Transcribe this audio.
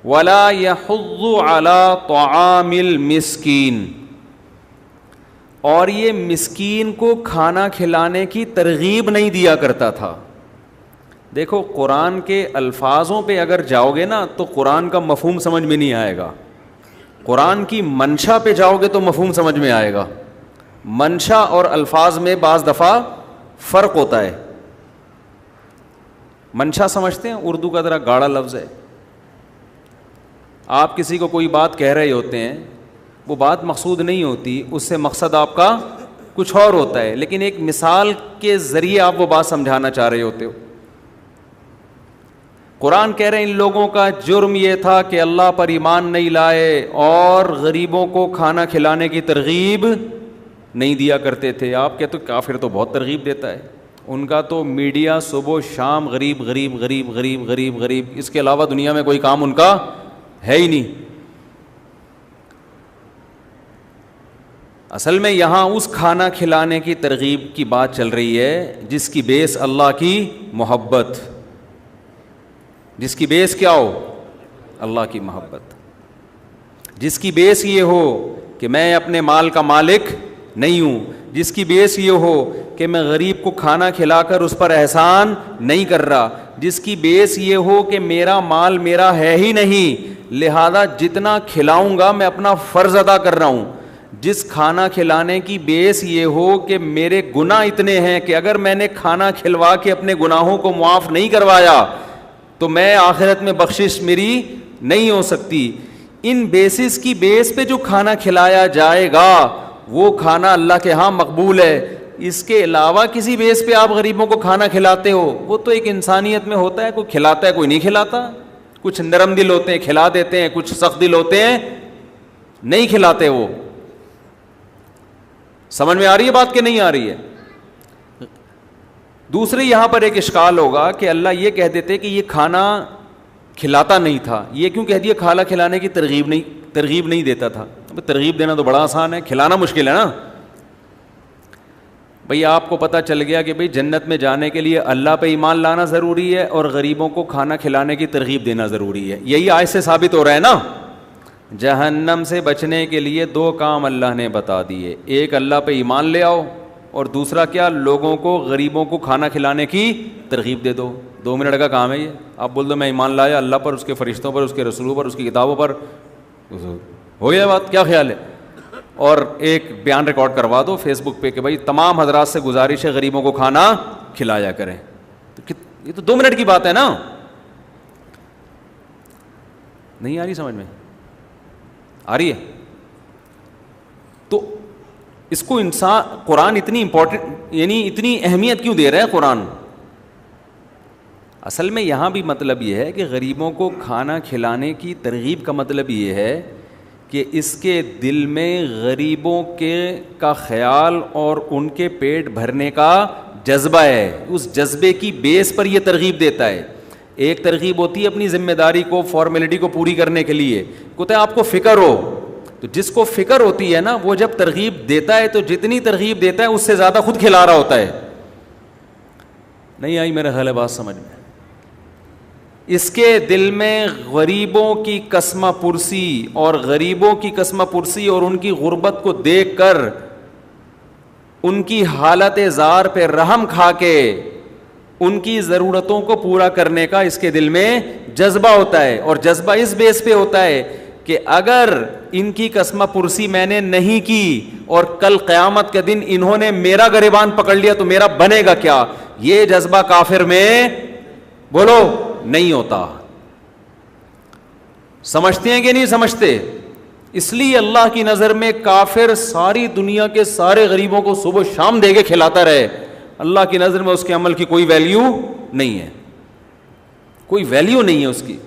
ولا يحض على طعام المسکین، اور یہ مسکین کو کھانا کھلانے کی ترغیب نہیں دیا کرتا تھا. دیکھو قرآن کے الفاظوں پہ اگر جاؤ گے نا تو قرآن کا مفہوم سمجھ میں نہیں آئے گا. قرآن کی منشا پہ جاؤ گے تو مفہوم سمجھ میں آئے گا. منشا اور الفاظ میں بعض دفعہ فرق ہوتا ہے. منشا سمجھتے ہیں؟ اردو کا ذرا گاڑا لفظ ہے. آپ کسی کو کوئی بات کہہ رہے ہوتے ہیں, وہ بات مقصود نہیں ہوتی, اس سے مقصد آپ کا کچھ اور ہوتا ہے, لیکن ایک مثال کے ذریعے آپ وہ بات سمجھانا چاہ رہے ہوتے ہو. قرآن کہہ رہے ہیں ان لوگوں کا جرم یہ تھا کہ اللہ پر ایمان نہیں لائے اور غریبوں کو کھانا کھلانے کی ترغیب نہیں دیا کرتے تھے. آپ کہتے تو کافر تو بہت ترغیب دیتا ہے, ان کا تو میڈیا صبح و شام غریب غریب غریب غریب غریب غریب, اس کے علاوہ دنیا میں کوئی کام ان کا ہے ہی نہیں. اصل میں یہاں اس کھانا کھلانے کی ترغیب کی بات چل رہی ہے جس کی بیس اللہ کی محبت, جس کی بیس کیا ہو؟ اللہ کی محبت. جس کی بیس یہ ہو کہ میں اپنے مال کا مالک نہیں ہوں, جس کی بیس یہ ہو کہ میں غریب کو کھانا کھلا کر اس پر احسان نہیں کر رہا, جس کی بیس یہ ہو کہ میرا مال میرا ہے ہی نہیں, لہذا جتنا کھلاؤں گا میں اپنا فرض ادا کر رہا ہوں. جس کھانا کھلانے کی بیس یہ ہو کہ میرے گناہ اتنے ہیں کہ اگر میں نے کھانا کھلوا کے اپنے گناہوں کو معاف نہیں کروایا تو میں آخرت میں بخشش میری نہیں ہو سکتی. ان بیسس کی بیس پہ جو کھانا کھلایا جائے گا وہ کھانا اللہ کے ہاں مقبول ہے. اس کے علاوہ کسی بیس پہ آپ غریبوں کو کھانا کھلاتے ہو, وہ تو ایک انسانیت میں ہوتا ہے, کوئی کھلاتا ہے کوئی نہیں کھلاتا. کچھ نرم دل ہوتے ہیں کھلا دیتے ہیں, کچھ سخت دل ہوتے ہیں نہیں کھلاتے. وہ سمجھ میں آ رہی ہے بات کہ نہیں آ رہی ہے؟ دوسری یہاں پر ایک اشکال ہوگا کہ اللہ یہ کہہ دیتے کہ یہ کھانا کھلاتا نہیں تھا, یہ کیوں کہہ دیا کھانا کھلانے کی ترغیب نہیں دیتا تھا؟ ترغیب دینا تو بڑا آسان ہے, کھلانا مشکل ہے نا. بھئی آپ کو پتہ چل گیا کہ بھئی جنت میں جانے کے لیے اللہ پہ ایمان لانا ضروری ہے اور غریبوں کو کھانا کھلانے کی ترغیب دینا ضروری ہے. یہی آیت سے ثابت ہو رہا ہے نا. جہنم سے بچنے کے لیے دو کام اللہ نے بتا دیے, ایک اللہ پہ ایمان لے آؤ اور دوسرا کیا, لوگوں کو غریبوں کو کھانا کھلانے کی ترغیب دے دو. 2 منٹ کا کام ہے یہ. آپ بول دو میں ایمان لایا اللہ پر, اس کے فرشتوں پر, اس کے رسولوں پر, اس کی کتابوں پر, ہو گیا بات. کیا خیال ہے؟ اور ایک بیان ریکارڈ کروا دو فیس بک پہ کہ بھائی تمام حضرات سے گزارش ہے غریبوں کو کھانا کھلایا کریں. یہ تو 2 منٹ کی بات ہے نا. نہیں آ رہی سمجھ میں؟ آ رہی ہے. تو اس کو انسان قرآن اتنی امپورٹنٹ یعنی اتنی اہمیت کیوں دے رہا ہے قرآن؟ اصل میں یہاں بھی مطلب یہ ہے کہ غریبوں کو کھانا کھلانے کی ترغیب کا مطلب یہ ہے کہ اس کے دل میں غریبوں کا خیال اور ان کے پیٹ بھرنے کا جذبہ ہے. اس جذبے کی بیس پر یہ ترغیب دیتا ہے. ایک ترغیب ہوتی ہے اپنی ذمہ داری کو, فارمیلٹی کو پوری کرنے کے لیے, کہتے ہیں آپ کو فکر ہو. تو جس کو فکر ہوتی ہے نا وہ جب ترغیب دیتا ہے تو جتنی ترغیب دیتا ہے اس سے زیادہ خود کھلا رہا ہوتا ہے. نہیں آئی میرا خیال ہے بات سمجھ میں؟ اس کے دل میں غریبوں کی کسمہ پرسی اور ان کی غربت کو دیکھ کر ان کی حالت زار پہ رحم کھا کے ان کی ضرورتوں کو پورا کرنے کا اس کے دل میں جذبہ ہوتا ہے. اور جذبہ اس بیس پہ ہوتا ہے کہ اگر ان کی کسمہ پرسی میں نے نہیں کی اور کل قیامت کے دن انہوں نے میرا گریبان پکڑ لیا تو میرا بنے گا کیا. یہ جذبہ کافر میں بولو نہیں ہوتا. سمجھتے ہیں کہ نہیں سمجھتے؟ اس لیے اللہ کی نظر میں کافر ساری دنیا کے سارے غریبوں کو صبح شام دے کے کھلاتا رہے, اللہ کی نظر میں اس کے عمل کی کوئی ویلیو نہیں ہے, کوئی ویلیو نہیں ہے اس کی.